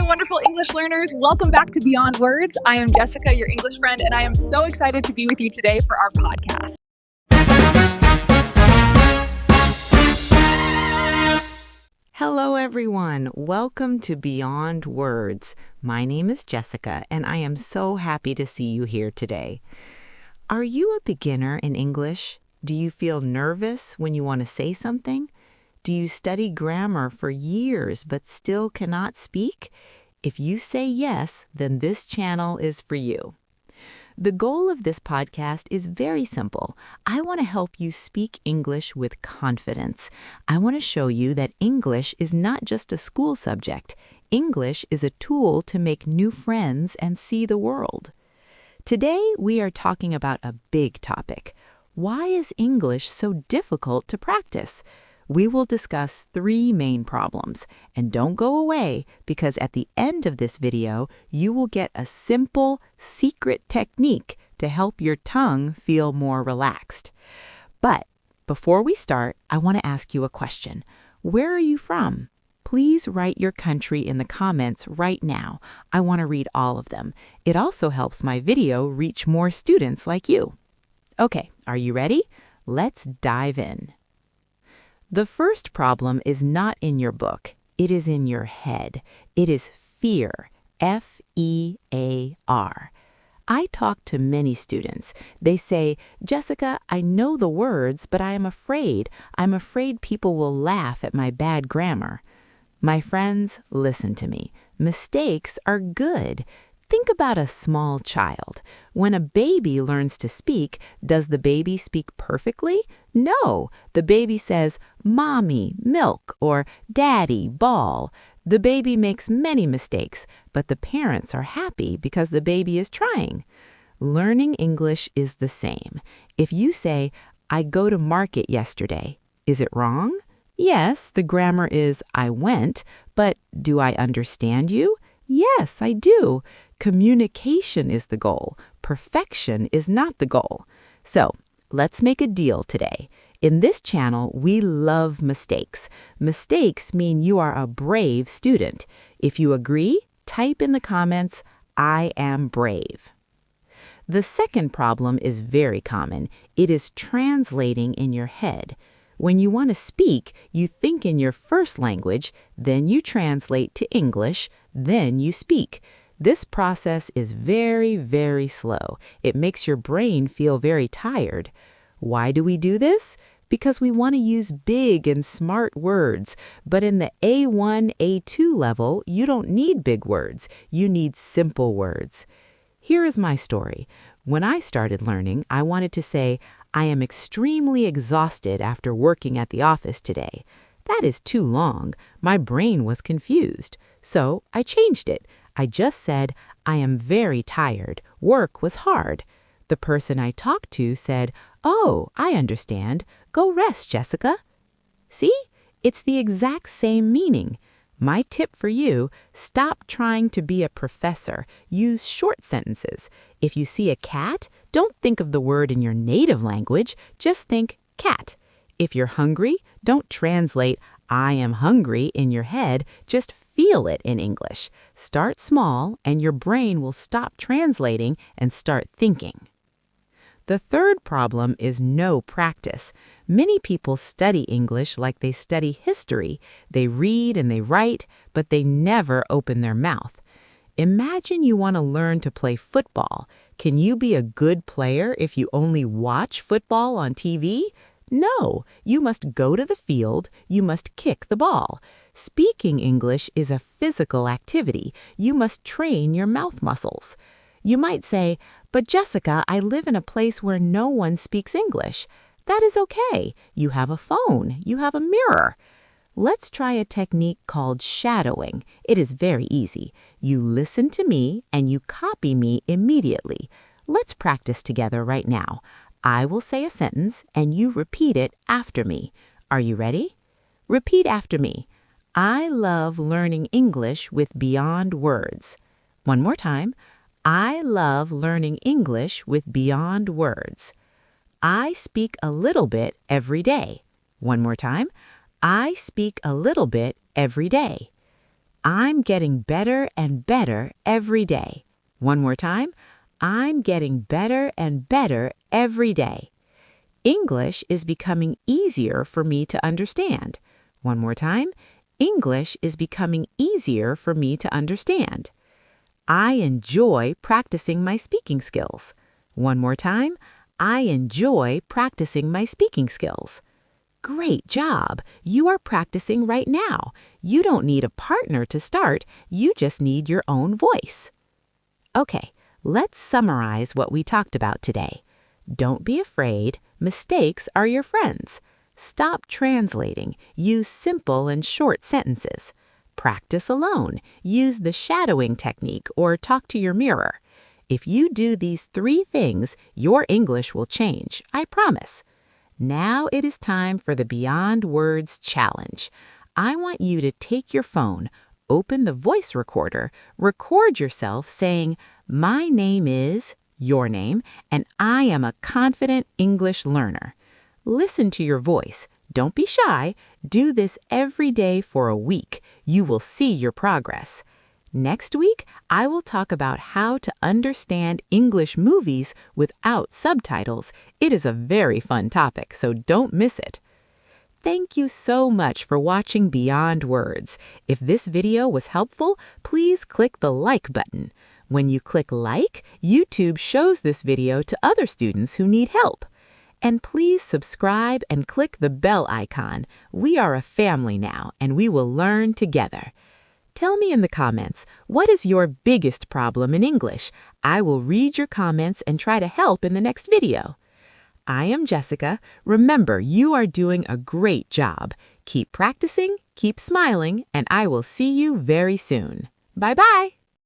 wonderful English learners. Welcome back to Beyond Words. I am Jessica, your English friend, and I am so excited to be with you today for our podcast. Hello, everyone. Welcome to Beyond Words. My name is Jessica, and I am so happy to see you here today. Are you a beginner in English? Do you feel nervous when you want to say something? Do you study grammar for years but still cannot speak? If you say yes, then this channel is for you. The goal of this podcast is very simple. I want to help you speak English with confidence. I want to show you that English is not just a school subject. English is a tool to make new friends and see the world. Today, we are talking about a big topic. Why is English so difficult to practice? We will discuss 3 main problems, and don't go away because at the end of this video, you will get a simple, secret technique to help your tongue feel more relaxed. But before we start, I want to ask you a question. Where are you from? Please write your country in the comments right now. I want to read all of them. It also helps my video reach more students like you. Okay, are you ready? Let's dive in. The first problem is not in your book. It is in your head. It is fear. F-E-A-R. I talk to many students. They say, Jessica, I know the words, but I am afraid. I'm afraid people will laugh at my bad grammar. My friends, listen to me. Mistakes are good. Think about a small child. When a baby learns to speak, does the baby speak perfectly? No. The baby says, Mommy, milk, or Daddy, ball. The baby makes many mistakes, but the parents are happy because the baby is trying. Learning English is the same. If you say, I go to market yesterday, is it wrong? Yes, the grammar is I went, but do I understand you? Yes, I do. Communication is the goal. Perfection is not the goal. So, let's make a deal today. In this channel, we love mistakes. Mistakes mean you are a brave student. If you agree, type in the comments, I am brave. The second problem is very common. It is translating in your head. When you want to speak, you think in your first language, then you translate to English, then you speak. This process is very, very slow. It makes your brain feel very tired. Why do we do this? Because we want to use big and smart words. But in the A1, A2 level, you don't need big words. You need simple words. Here is my story. When I started learning, I wanted to say, I am extremely exhausted after working at the office today. That is too long. My brain was confused. So I changed it. I just said, I am very tired. Work was hard. The person I talked to said, Oh, I understand. Go rest, Jessica. See? It's the exact same meaning. My tip for you, stop trying to be a professor. Use short sentences. If you see a cat, don't think of the word in your native language. Just think cat. If you're hungry, don't translate I am hungry in your head. Just feel it in English. Start small, and your brain will stop translating and start thinking. The third problem is no practice. Many people study English like they study history. They read and they write, but they never open their mouth. Imagine you want to learn to play football. Can you be a good player if you only watch football on TV? No, you must go to the field. You must kick the ball. Speaking English is a physical activity. You must train your mouth muscles. You might say, but Jessica, I live in a place where no one speaks English. That is okay. You have a phone. You have a mirror. Let's try a technique called shadowing. It is very easy. You listen to me and you copy me immediately. Let's practice together right now. I will say a sentence and you repeat it after me. Are you ready? Repeat after me. I love learning English with Beyond Words. One more time. I love learning English with Beyond Words. I speak a little bit every day. One more time. I speak a little bit every day. I'm getting better and better every day. One more time. I'm getting better and better every day. English is becoming easier for me to understand. One more time. English is becoming easier for me to understand. I enjoy practicing my speaking skills. One more time. I enjoy practicing my speaking skills. Great job! You are practicing right now. You don't need a partner to start. You just need your own voice. Okay, let's summarize what we talked about today. Don't be afraid. Mistakes are your friends. Stop translating. Use simple and short sentences. Practice alone. Use the shadowing technique or talk to your mirror. If you do these 3 things, your English will change, I promise. Now it is time for the Beyond Words Challenge. I want you to take your phone, open the voice recorder, record yourself saying, "My name is," your name, and I am a confident English learner. Listen to your voice. Don't be shy. Do this every day for a week. You will see your progress. Next week, I will talk about how to understand English movies without subtitles. It is a very fun topic, so don't miss it. Thank you so much for watching Beyond Words. If this video was helpful, please click the like button. When you click like, YouTube shows this video to other students who need help. And please subscribe and click the bell icon. We are a family now, and we will learn together. Tell me in the comments, what is your biggest problem in English? I will read your comments and try to help in the next video. I am Jessica. Remember, you are doing a great job. Keep practicing, keep smiling, and I will see you very soon. Bye-bye.